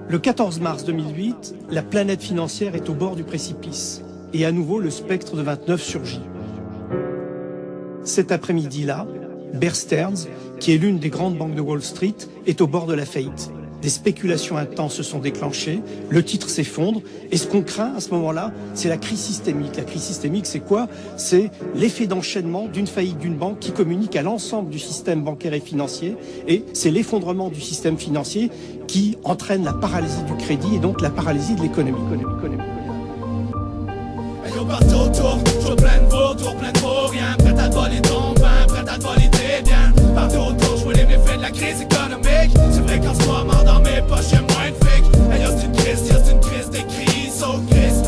Le 14 mars 2008, la planète financière est au bord du précipice et à nouveau le spectre de 29 surgit. Cet après-midi-là, Bear Stearns, qui est l'une des grandes banques de Wall Street, est au bord de la faillite. Des spéculations intenses se sont déclenchées, le titre s'effondre et ce qu'on craint à ce moment-là, c'est la crise systémique. La crise systémique, c'est quoi? C'est l'effet d'enchaînement d'une faillite d'une banque qui communique à l'ensemble du système bancaire et financier et c'est l'effondrement du système financier qui entraîne la paralysie du crédit et donc la paralysie de l'économie. Yo, partout autour, je veux plein de vautours, plein de vaut rien. Prêt à te voler ton pain, prêt à te voler tes biens. Partout autour, je vois les méfaits de la crise économique. C'est vrai qu'en ce moment, dans mes poches, y'a moins de fric. Hey, y'a une crise, y'a une crise des crises. Oh, crise,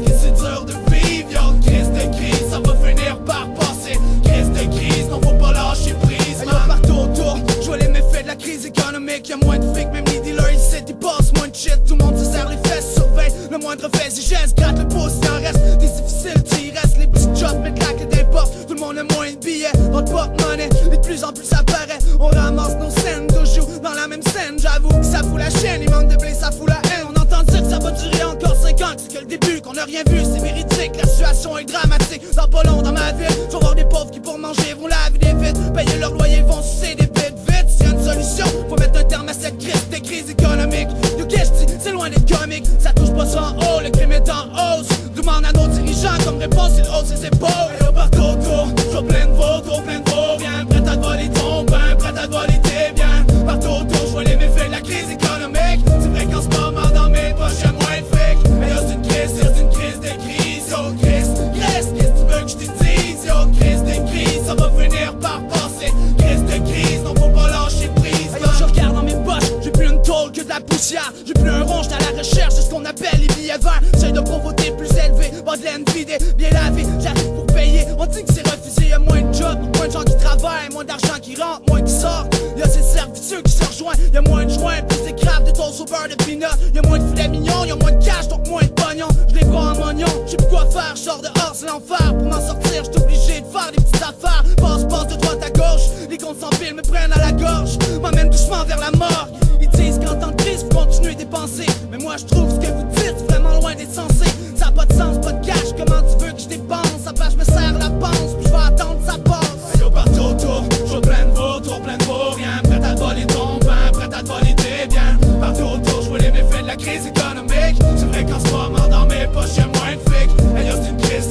que c'est dur de vivre. Y'a une crise des crises, ça va finir par passer. Crise des crises, non, faut pas lâcher prise. Hey, yo, partout autour, je vois les méfaits de la crise économique. Y'a moins de fric, même les dealers ici, ils passent moins de shit. Tout le monde se serre les fesses, surveille le moindre fait. Si geste, gratte le pouce, il en reste. Des difficiles, t'y restes, les petits jobs, mais claque les d'importe. Tout le monde a moins de billets, dans le porte-monnaie. Et de plus en plus ça paraît, on ramasse nos scènes, deux jours dans la même scène. J'avoue que ça fout la chaîne, il manque de blé, ça fout la haine. On entend dire que ça va durer encore 5 ans, que c'est que le début, qu'on a rien vu, c'est véridique. La situation est dramatique, dans pas long dans ma ville. Je vais voir des pauvres qui pour manger vont laver des vitres, payer leur loyer, vont sucer des bêtes vite. S'il y a une solution, faut mettre un terme à cette crise, des crises économiques. Yo, qu'est-ce que je dis, c'est loin d'être comique, ça touche pas ça en haut, le crime est en hausse. Demande à nos dirigeants comme réponse, ils haussent ses épaules. Et partout autour, je vois plein de vautours, plein de vaut rien. Prêt à te voler ton pain, prêt à te voler tes biens. Partout autour, je vois les méfaits de la crise économique. C'est vrai qu'en ce moment, dans mes poches, y'a moins de fric. Mais y'a une crise des crises. Yo, crise, qu'est-ce que tu veux que je te dise? Yo, crise des crises, ça va finir par passer. Crise de crise, non, faut pas lâcher prise. Yo, je regarde dans mes poches, j'ai plus une tôle que de la poussière. J'ai plus un rond, j'étais à la recherche de ce qu'on appelle les billets verts. Seuil de pauvreté plus élevé, pas de laine vidée, bien lavé, j'arrive pour payer. On dit que c'est refusé, y'a moins de jobs, moins de gens qui travaillent, moins d'argent qui rentre, moins qui sort. Y'a ces servicieux qui se rejoignent, y'a moins de joints, plus des crabes, de toast au beurre de peanut. Y'a moins de filets mignons, y'a moins de cash, donc moins de pognon. Je les prends en mognon, j'sais plus quoi faire, j'sors dehors, c'est l'enfer. Pour m'en sortir, j'suis obligé de faire des petites affaires. Passe de droite à gauche, les comptes sans fil me prennent à la gorge, m'amènent doucement vers la mort. Ils disent qu'en temps de crise, faut continuer de dépenser. Mais moi je trouve ce que vous dites vraiment loin d'être sensé. Ça a pas de sens, pas de cash, comment tu veux que je dépense? Après je me serre la panse, puis je vais attendre ça passe. Yo, partout autour, je vois plein de vautours, plein de vaut rien. Prêt à te voler ton pain, prêt à te voler tes biens. Partout autour, je vois les méfaits de la crise économique. C'est vrai qu'en ce moment dans mes poches y'a moins de fric. Hey, y'a une crise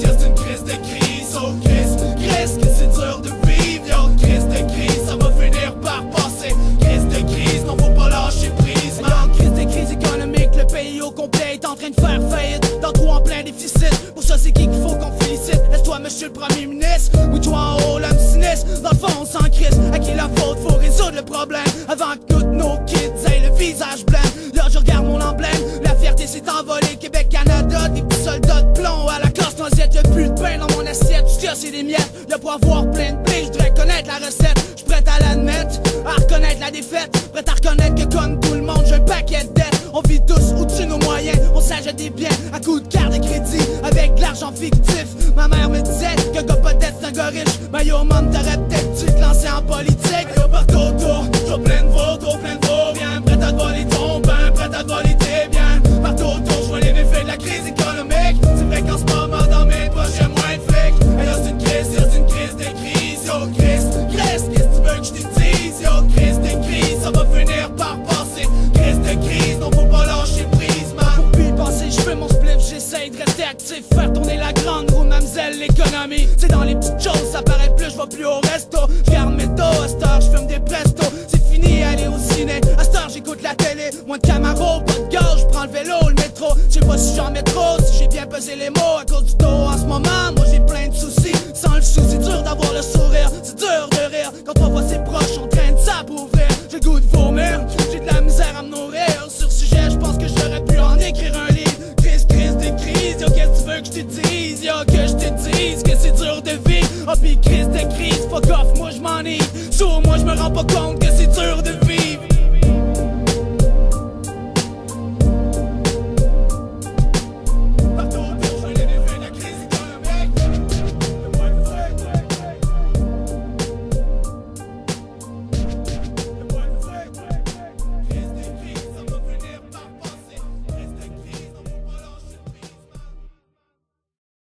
des crises. Oh, crise, que c'est dur de vivre. Y'a une crise des crises, ça va finir par passer. Crise de crise, non faut pas lâcher prise. En crise des crises économiques, le pays au complet est en train de faire faillite. Dans trou en plein déficit, pour ça c'est qui qu'il faut qu'on félicite? Laisse-toi monsieur le premier ministre, ou toi en haut l'homme sinistre. Dans le fond on s'en crise, à qui la faute? Faut résoudre le problème avant que toutes nos kids aient le visage blême. Là je regarde mon emblème, la fierté s'est envolée. Québec, Canada, des petits soldats de plomb à la casse noisette. Y'a plus de pain dans mon assiette, tout ça c'est des miettes. Y'a pour avoir plein de blé, je devrais connaître la recette. J'suis prêt à l'admettre, à reconnaître la défaite. Prêt à reconnaître que comme tout le monde j'ai un paquet de dettes. On vit tous au-dessus de nos moyens, on s'achète des biens à coups de carte de crédit avec de l'argent fictif. Ma mère me disait que gars pas d'être c'est un gars riche. Mais yo man, t'aurais peut-être dû te lancer en politique. Yo, partout autour, j'vois plein de vautours, plein de vaut rien. Prêt à te voler ton pain, prêt à te voler tes biens. Partout autour, j'vois les méfaits de la crise économique. C'est vrai qu'en ce moment dans mes poches y'a moins de fric. Et y'a une crise des crises. Yo, crise, qu'est-ce que tu veux que je te dise? Yo, crise des crises, ça va finir par passer. Crise de crise, non faut pas lâcher prise, man. Pour plus y penser, j'fais mon spliff, j'essaye de rester actif. Faire tourner la grande roue, mamzelle, l'économie. C'est dans les petites choses, ça paraît plus, j'vais plus au resto. J'garde mes dos, à cette heure, j'fume des presto. C'est fini, aller au ciné, à cette heure j'écoute la télé. Moins de Camaro, pas de gaz, j'prends le vélo, le métro. J'sais pas si j'en mets trop, si j'ai bien pesé les mots. À cause du dos en ce moment, moi j'ai plein de soucis. Sans le sou, c'est dur d'avoir le sourire, c'est dur de rire. Quand on voit ses proches, on traîne ça pour ouvrir. J'ai le goût de vomir, j'ai de la misère à me nourrir. Sur ce sujet, j'pense que j'aurais pu en écrire un livre. Crise des crises, yo qu'est-ce que tu veux que je te dise? Yo que je te dise que c'est dur de vivre. Oh pis crise des crises, fuck off, moi j'm'ennuie. Sourd, moi j'me rends pas compte